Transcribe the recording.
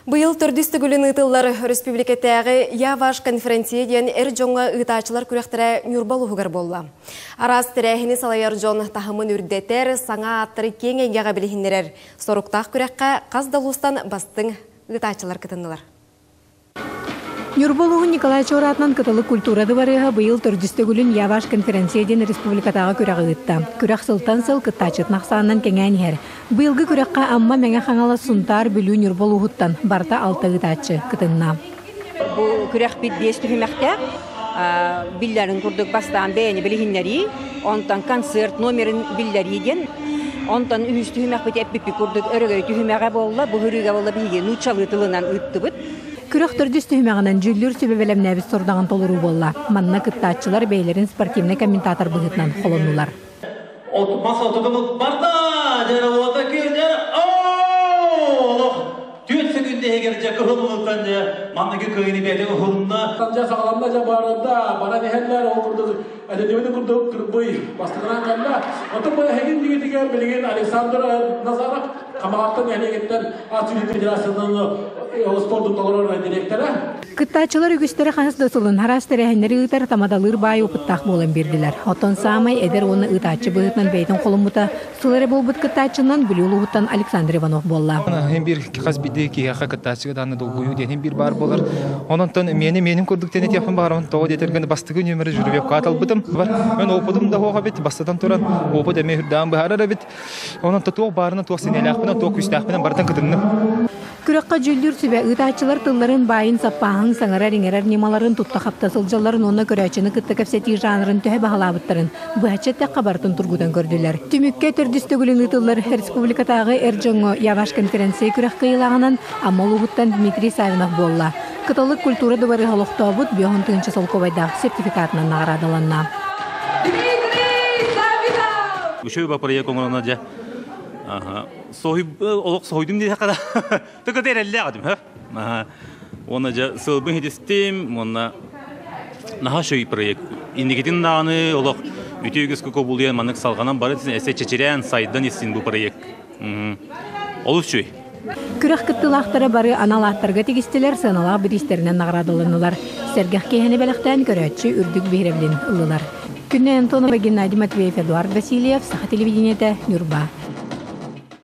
Быйыл төрдүстігілін ұтылар республикаттағы Яваш конференция ден әр жоңға ұтачылар күректері нүрбалуғығар болла. Арас тірәхіні салайар жон тахымын үрдетер, саңа аттыры кең әңгеға білігіндерер. Соруқтақ күрекқа қаздалустан бастың ұтачылар кытындылар. Нүрбалуғын Николай Чоратнан кытылы культурады барыға быйыл төрдүстігілін Яваш конференция ден республикаттағы күрегі ұтты. Күрек сылтан сыл кыттачыт нақсағынан кәңән хер. Быйылғы күрекқа амма мәңе қаңала сунтар бүлі Нүрбалуғыттан барта алты ұтачы кытынна. Бұл күрек бит 5 түхімәқті билләрін күрдік бастан бәйіні білігінлері, онтан концерт номерін биллері ден, онтан үйіз түхімәқ біт әппіпі күрдік өрігері түхімәға болла, бұл үріға болла бігі нұтшалы тылынан ұтты бұд. Күрек төрдүс түхімәғынан жүллүр сөбебелем нәбіс сордағын толыру болла. Манна кыттачылар бейлерін спортивный комментатор бұғытнан қолынылар. Masa oturduğumuz barda, cevabı köyler, tüyetse günde gelecek hırmızdan mandaki köyünü beyde hırmına. Sanca sağlamda barda, bana nehenler okurduk, edebiyatı kurduk, kırbayı bastırılan kalla. Otur bu hegin diye bilgin Alexander Nazarak kamaattan ehliyetten Atülü Federasyonunun sportun doları direktörü. Kıttaçılar ügüstері қаңыздысылын харастері әнері ұтар тамадалыр бай опыттақ болын берділер. Отон самай әдер оны ұтачы бұғытнан бәйтін қолын мұта. Сылары бол бұт кыттачынан бүлі ұлғыттан Александр Иванов болла. Hem bir kaz bidi ki yaqa kıttaçıga danı dolguyu diye hem bir bar bolar. Ondan benim kurduklarını yapın bağırın. Toğu detergeni bastığı nömeri jürü yok. Katal bıdım var. Ben opudum da hoğa bit. Bastıdan turan opud eme hürdağın bağırara bit. Ondan toğu bağırına toğu sinelaqpına toğu küstaqpına bardan kıtınım. Күрекқа жүлдүр сүбе ұтачылар тылларын байын саппағын саңарар еңерер немаларын тұтта қаптасылжаларын оны көрәчіні кытты кәпсети жанрын төһе бағалабыттарын бұхачетті қабартын тұргудан көрділер. Түмікке төрдүстігілін ұтылар республикатағы Эрджоңо Яваш конференция күрек қиылағынан Амалуғыттан Дмитрий Савинов болла. Кытылық культура дұбары ғалықта бұд бүйоғын тыңчы солковайдағы сертификатынан нағырадыланна. Soydum diye kadar tıkı derelle adım ha. Ona ca sılbın hedistim ona naha şey proyekt indiketin dağını olak ütügüz kokobuluyan manık salganan barıtın ese çeçiren saydan isin bu proyekt. Olup şey. Күрек кыттылақтары бары аналақтарға тегістелер сыналақ бірістерінен нағырадылынылар. Сәргәқ кейхені бәліқтен көрәтші үрдік бейревлен ұлылар. Күнне Антонова, Геннадий Матвеев, Эдуард Васильев, Саха телевидениеті, Нюрба.